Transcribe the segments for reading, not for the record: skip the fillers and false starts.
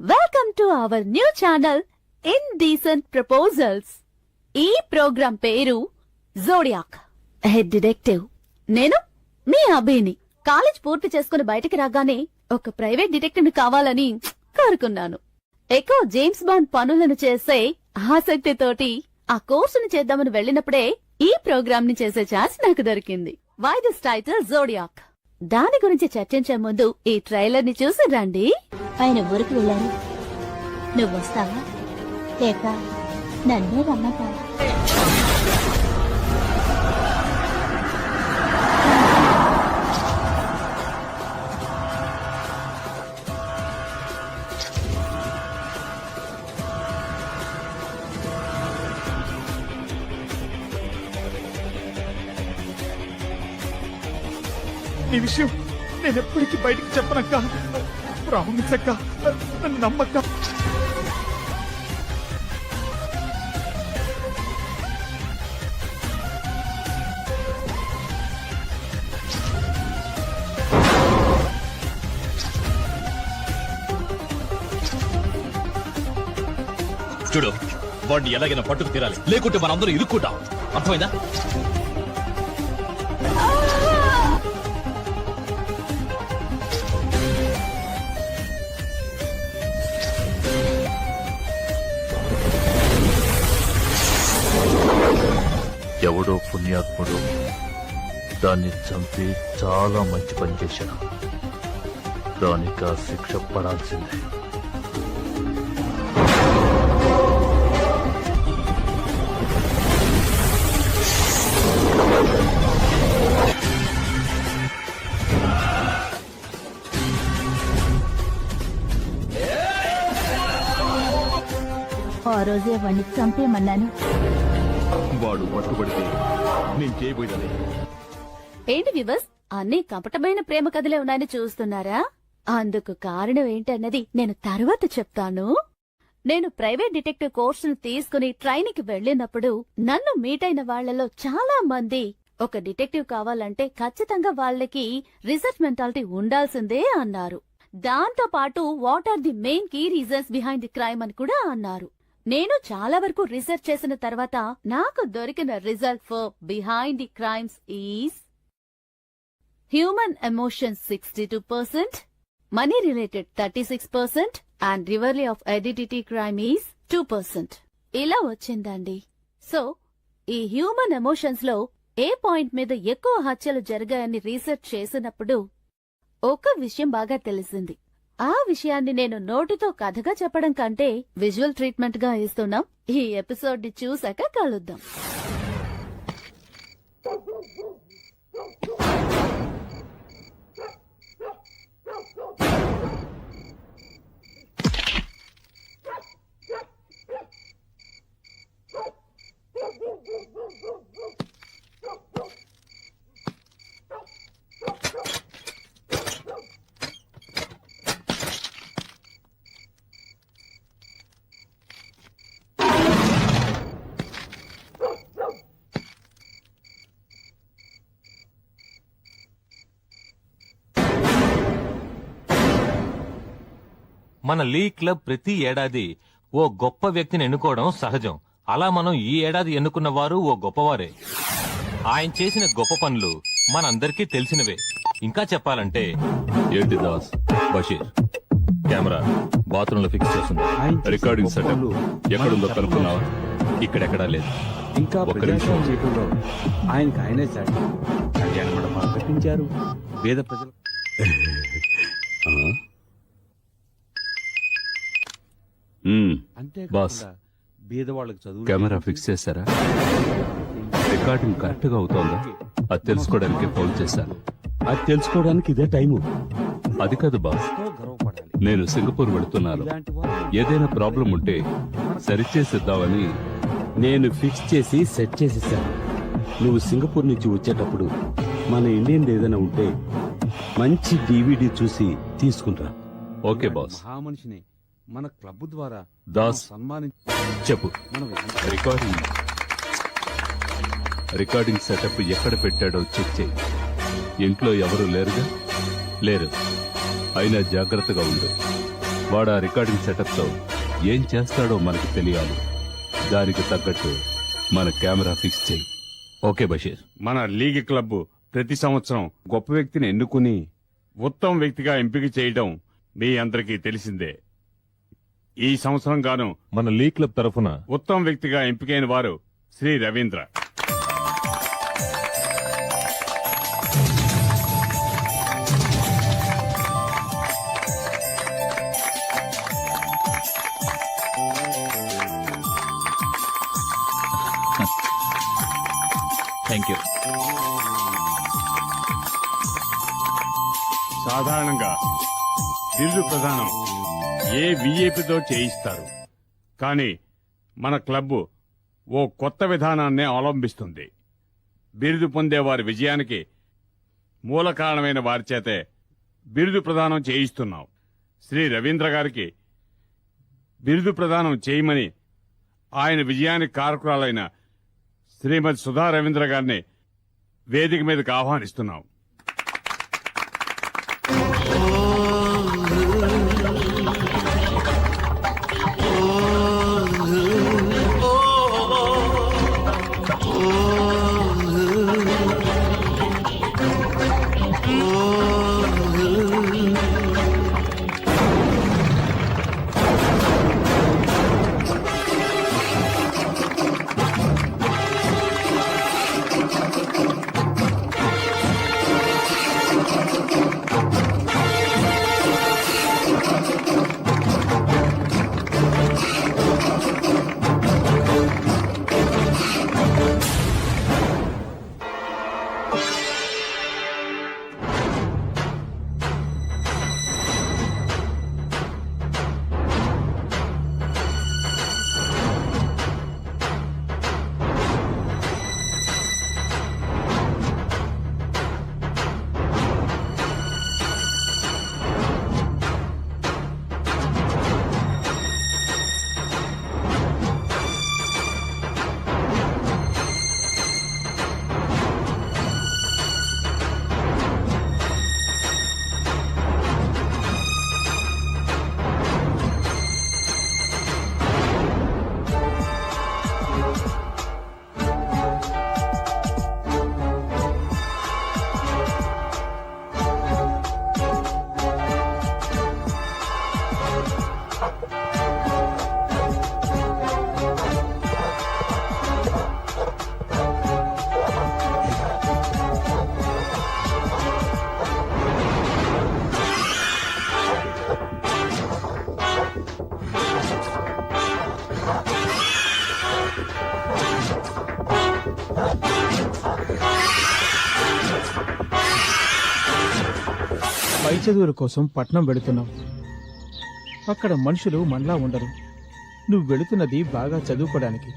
Welcome to our new channel indecent proposals. ఈ programme పేరు zodiac. Head detective నేను మీ అభిని. College పూర్తి చేసుకుని బయటికి రాగానే ఒక ప్రైవేట్ డిటెక్టివ్ ని కావాలని కోరుకున్నాను. ఎక్కువ జేమ్స్ బాండ్ పనులను చేసే ఆసక్తితోటి ఆ కోర్సును చేద్దామని వెళ్ళినప్పుడే ఈ ప్రోగ్రాం ని చేసే ఛాన్స్ నాకు దొరికింది. Why this title zodiac? దాని గురించి చర్చించే ముందు ఈ ట్రైలర్ ని చూసి రండి. ఆయన ఊరికి వెళ్ళారు. నువ్వు వస్తావా లేక నన్నే రమ్మంటావా? ఈ విషయం నేను ఎప్పటికీ బయటికి చెప్పనక్క. ప్రామిస్ అక్క, నన్ను నమ్మక్క. చూడు, వాడిని ఎలాగైనా పట్టుకు తీరాలి, లేకుంటే మనందరూ ఇరుక్కుంటాం. అర్థమైందా? ఎవడో పుణ్యాత్ముడు దాన్ని చంపి చాలా మంచి పని చేశాడు. దానికి ఆ శిక్ష పడాల్సిందే. ఆ రోజే వాణ్ణి చంపేయమన్నాను. వాడు పట్టుబడితే నేను చేయబోయేది. ఏంటి వివస్, అన్ని కపటమైన ప్రేమ కథలే ఉన్నాయని చూస్తున్నారా? అందుకు కారణం ఏంటన్నది నేను తర్వాత చెప్తాను. నేను ప్రైవేట్ డిటెక్టివ్ కోర్సును తీసుకుని ట్రైనింగ్ వెళ్లినప్పుడు నన్ను మీట్ అయిన వాళ్లలో చాలా మంది ఒక డిటెక్టివ్ కావాలంటే ఖచ్చితంగా వాళ్ళకి రీసెర్చ్ మెంటాలిటీ ఉండాల్సిందే అన్నారు. దాంతో పాటు what are the main key reasons behind the crime అని కూడా అన్నారు. నేను చాలా వరకు రీసెర్చ్ చేసిన తర్వాత నాకు దొరికిన result for behind the crimes is human emotions 62%, money related 36% and rivalry of identity crime is 2%. ఇలా వచ్చిందండి. సో ఈ హ్యూమన్ ఎమోషన్స్ లో ఏ పాయింట్ మీద ఎక్కువ హత్యలు జరిగాయని రీసెర్చ్ చేసినప్పుడు ఒక విషయం బాగా తెలిసింది. ఆ విషయాన్ని నేను నోటితో కథగా చెప్పడం కంటే విజువల్ ట్రీట్మెంట్ గా ఇస్తున్నాం. ఈ ఎపిసోడ్ ని చూసాక కలుద్దాం. మన లీ క్లబ్ ప్రతి ఏడాది ఓ గొప్ప వ్యక్తిని ఎన్నుకోవడం సహజం. అలా మనం ఈ ఏడాది ఎన్నుకున్న వారు ఓ గొప్పవారే. ఆయన చేసిన గొప్ప పనులు మనందరికీ తెలిసినవే. ఇంకా చెప్పాలంటే ఏంటి దాస్? బషీర్, కెమెరా బాత్రూమ్ లో ఫిక్స్ చేస్తుంది. రికార్డింగ్ సెటప్ ఎక్కడుందో కనుక్కున్నావా? ఇక్కడెక్కడా లేదు. ఇంకా ఒక్క నిమిషం. చేయడంలో ఆయనకు ఆయనే సాటి కళ్యాణ మండపాలు కట్టించారు. పేద ప్రజలు బాస్, బీదవాళ్ళకి చదువు కెమెరా ఫిక్స్ చేశారా? రికార్డింగ్ కరెక్ట్ గా అవుతోందా? అది తెలుసుకోవడానికి ఫోన్ చేశాను. అది తెలుసుకోవడానికి ఇదే టైము. అది కాదు బాస్, గర్వపడాలి. నేను సింగపూర్ వెళుతున్నాను. ఇలాంటి వారు ఏదైనా ప్రాబ్లం ఉంటే సరిచేసిద్దామని. నేను ఫిక్స్ చేసి సెట్ చేసేసాను. నువ్వు సింగపూర్ నుంచి వచ్చేటప్పుడు మన ఇండియన్ ఏదైనా ఉంటే మంచి DVD చూసి తీసుకుంటా. Okay boss. మహామనిషిని మన క్లబ్ ద్వారా దాస్, చెప్పు. మనం రికార్డింగ్ సెటప్ ఎక్కడ పెట్టాడో చెక్ చేయి. ఇంట్లో ఎవరు లేరుగా? లేరు. అయినా జాగ్రత్తగా ఉండు. వాడు ఆ రికార్డింగ్ సెటప్ తో ఏం చేస్తాడో మనకి తెలియాలి. దానికి తగ్గట్టు మన కెమెరా ఫిక్స్ చేయి. ఓకే బషీర్. మన లీగ్ క్లబ్ ప్రతి సంవత్సరం గొప్ప వ్యక్తిని ఎన్నుకుని ఉత్తమ వ్యక్తిగా ఎంపిక చేయడం మీ అందరికీ తెలిసిందే. ఈ సంవత్సరం గాను మన లీగ్ క్లబ్ తరఫున ఉత్తమ వ్యక్తిగా ఎంపికైన వారు శ్రీ రవీంద్ర. Thank you. సాధారణంగా బిరుదు ప్రదానం ఏ విఐపితో చేయిస్తారు, కానీ మన క్లబ్ ఓ కొత్త విధానాన్ని అవలంబిస్తుంది. బిరుదు పొందే వారి విజయానికి మూల కారణమైన వారి చేతే బిరుదు ప్రదానం చేయిస్తున్నాం. శ్రీ రవీంద్ర గారికి బిరుదు ప్రదానం చేయమని ఆయన విజయానికి కారకురాలైన శ్రీమతి సుధా రవీంద్ర గారిని వేదిక మీదకి ఆహ్వానిస్తున్నాం. పై చదువుల కోసం పట్నం వెళుతున్నావు. అక్కడ మనుషులు మనలా ఉండరు. నువ్వు వెళుతున్నది బాగా చదువుకోవడానికి.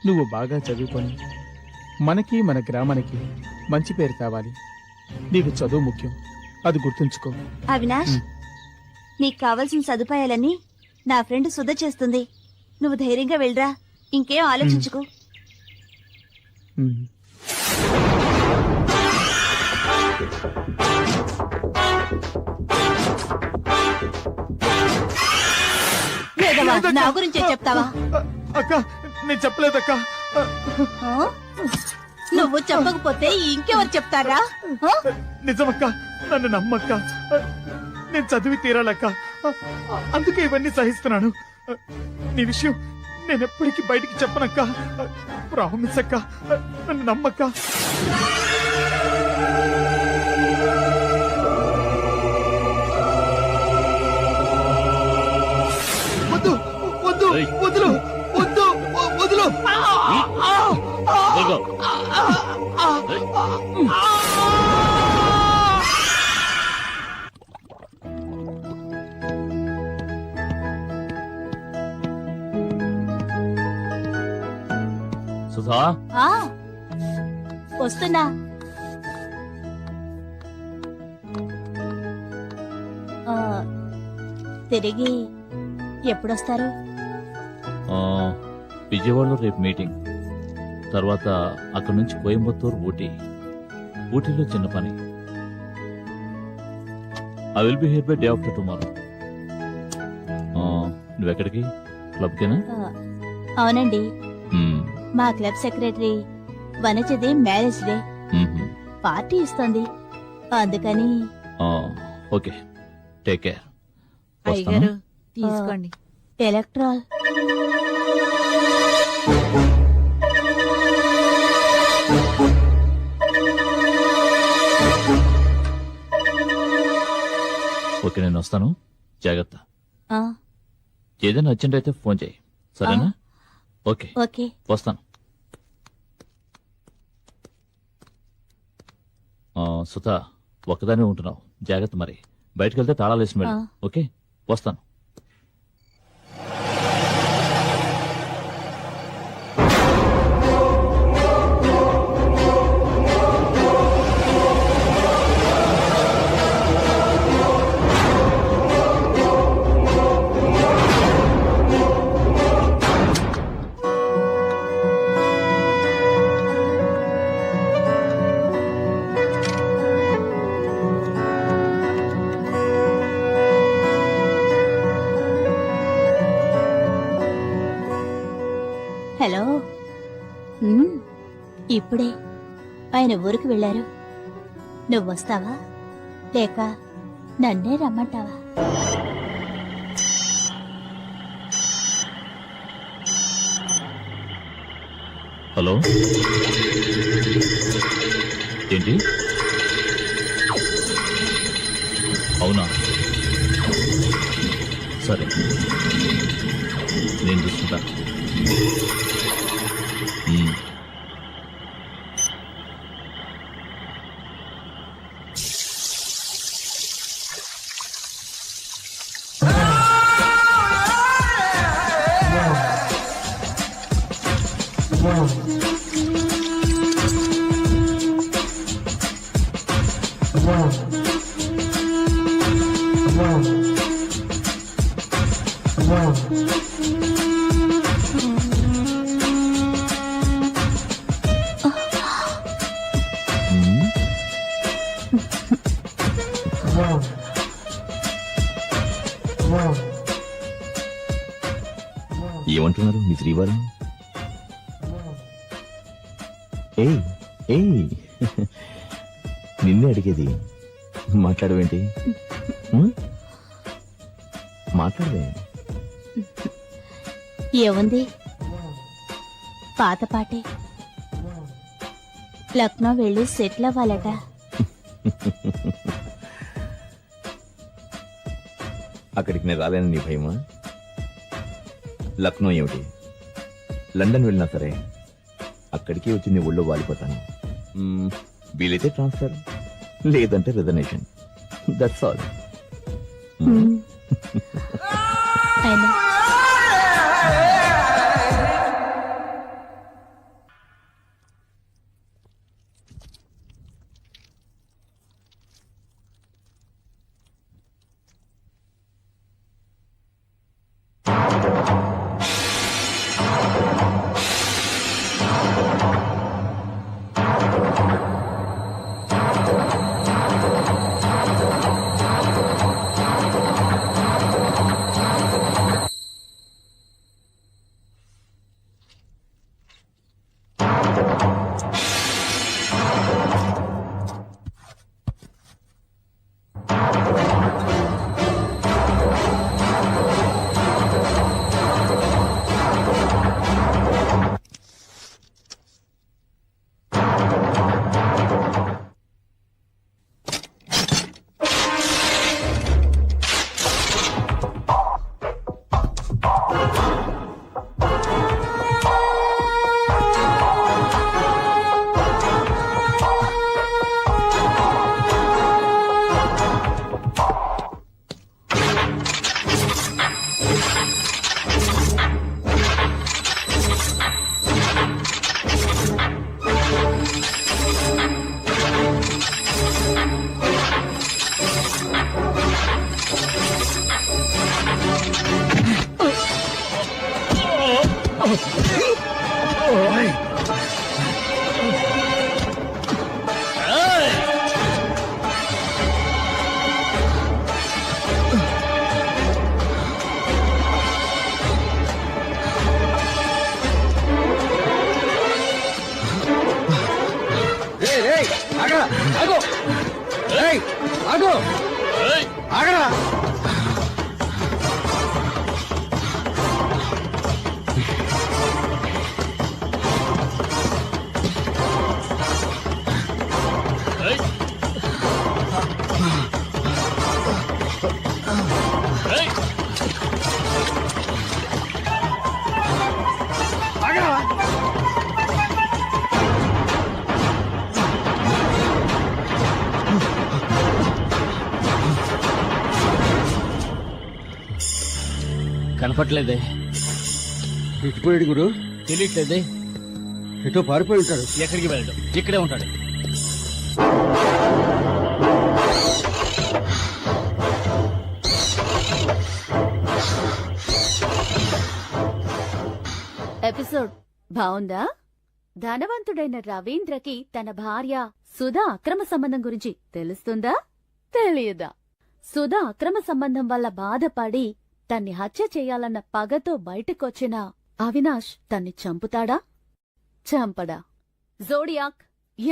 నువ్వు బాగా చదువుకొని మనకి మన గ్రామానికి మంచి పేరు కావాలి. నీకు చదువు ముఖ్యం, అది గుర్తుంచుకో. అవినాష్, నీకు కావలసిన సదుపాయాలన్నీ నా ఫ్రెండ్ సుధ చేస్తుంది. నువ్వు ధైర్యంగా వెళ్ళరా, ఇంకేం ఆలోచించుకో. ఉమ్. వేగవా, నా గురించే చెప్తావా? అక్క, నేను చెప్పలేదక్క. ఆ? నువ్వు చెప్పకపోతే ఇంకెవరు చెప్తారా? ఆ? నిజమక్క, నన్ను నమ్మక్క. నేను చదివి తీరాలక్క, అందుకే ఇవన్నీ సహిస్తున్నాను. నీ విషయం నేను ఎప్పటికీ బయటికి చెప్పనక్క. ప్రామిస్ అక్క, నన్ను నమ్మక్క. వద్దు వద్దు వదులు వద్దు వదులు. సుధా, ఆ, వస్తున్నా. ఆ, తిరిగి ఎప్పుడొస్తారు? విజయవాడలో రేపు మీటింగ్, తర్వాత అక్కడి నుంచి కోయంబత్తూరు, ఊటీలో చిన్న పని. I will be here by day after tomorrow. నువ్వెక్కడికి? క్లబ్కేనా? అవునండి, మ్మ్. మా క్లబ్ సెక్రటరీ వనజది మ్యారేజ్ డే మ్మ్. పార్టీ ఇస్తోంది. అందుకని ఓకే, టేక్ కేర్. అయ్యగారు తీసుకోండి. ఎలక్ట్రాల్ ఓకే, నేను వస్తాను. జాగ్రత్త. ఆ, ఏదైనా అర్జెంట్ అయితే ఫోన్ చేయి, సరేనా? Okay, okay. వస్తాను. సుధా, ఒక్కదానే ఉంటున్నావు, జాగ్రత్త. మరి బయటకు వెళ్తే తాళాలు వేసి వెళ్ళు. ఓకే, వస్తాను. హలో. ఇప్పుడే ఆయన ఊరికి వెళ్ళారు. నువ్వు వస్తావా లేక నన్నే రమ్మంటావా? హలో, ఏంటి? అవునా, సరే, నేను చూసుకుంటా. ఏమంటున్నారు మీ శ్రీవారు? ఏయ్ ఏయ్, నిన్నే అడిగేది. మాట్లాడవేంటి? మాట్లాడవే. ఏముంది, పాత పాటే. లక్నో వెళ్ళి సెటిల్ అవ్వాలట. అక్కడికి నేను రాలేని నీ భయమా? లక్నో ఏమిటి, లండన్ వెళ్ళినా సరే అక్కడికి వచ్చి నీ ఒళ్ళో వాలిపోతాను. వీలైతే ట్రాన్స్ఫర్, లేదంటే రిజర్వేషన్. That's all. అయినా ఆగు ఆగరా కనపట్లేదే. ఇటుపోయాడు గురు, తెలియట్లేదే. ఎటో పారిపోయి ఉంటాడు. ఎక్కడికి వెళ్ళడం, ఇక్కడే ఉంటాడు. ఎపిసోడ్ బావుందా? ధనవంతుడైన రవీంద్రకి తన భార్య సుధా అక్రమ సంబంధం గురించి తెలుస్తుందా తెలియదా? సుధా అక్రమ సంబంధం వల్ల బాధపడి తన్ని హత్య చేయాలన్న పగతో బయటకొచ్చిన అవినాష్ తన్ని చంపుతాడా చంపడా? జోడియాక్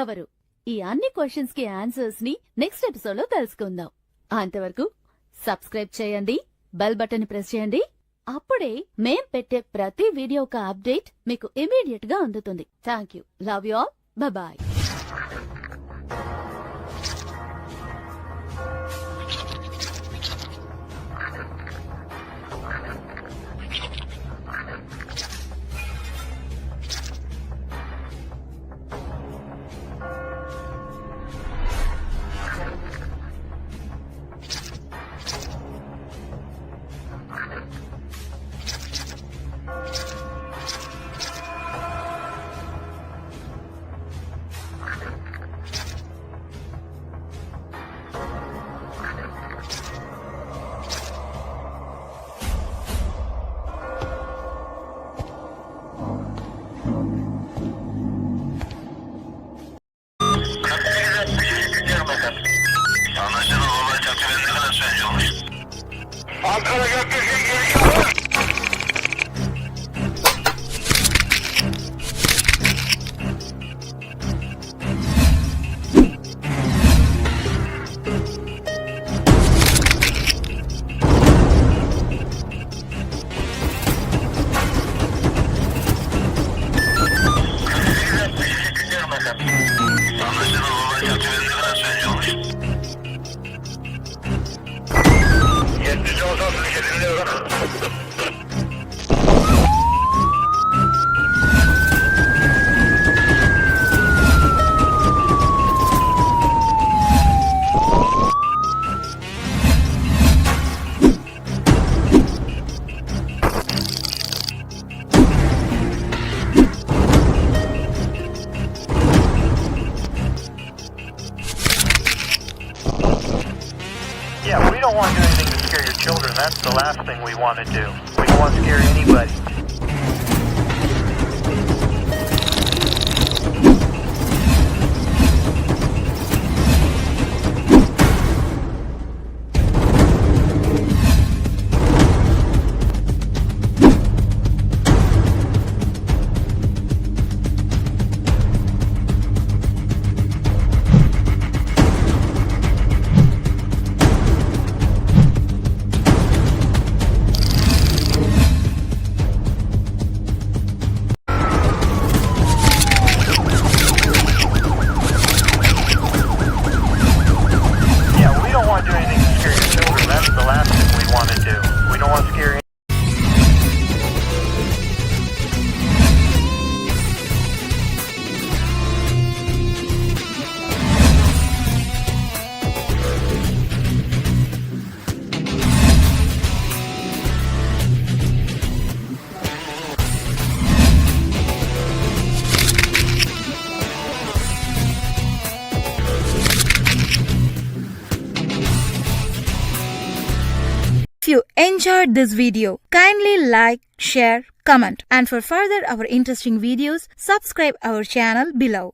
ఎవరు? ఈ అన్ని క్వశ్చన్స్ కి ఆన్సర్స్ ని నెక్స్ట్ ఎపిసోడ్ లో తెలుసుకుందాం. అంతవరకు సబ్స్క్రైబ్ చేయండి, బెల్ బటన్ ప్రెస్ చేయండి. అప్పుడే మేం పెట్టే ప్రతి వీడియో ఒక అప్డేట్ మీకు ఇమీడియట్ గా అందుతుంది. Thank you. Love you all. Bye. Yeah, we don't want to do anything to scare your children. That's the last thing we want to do. We don't want to scare anybody. If you enjoyed this video, kindly like, share, comment, and for further our interesting videos, subscribe our channel below.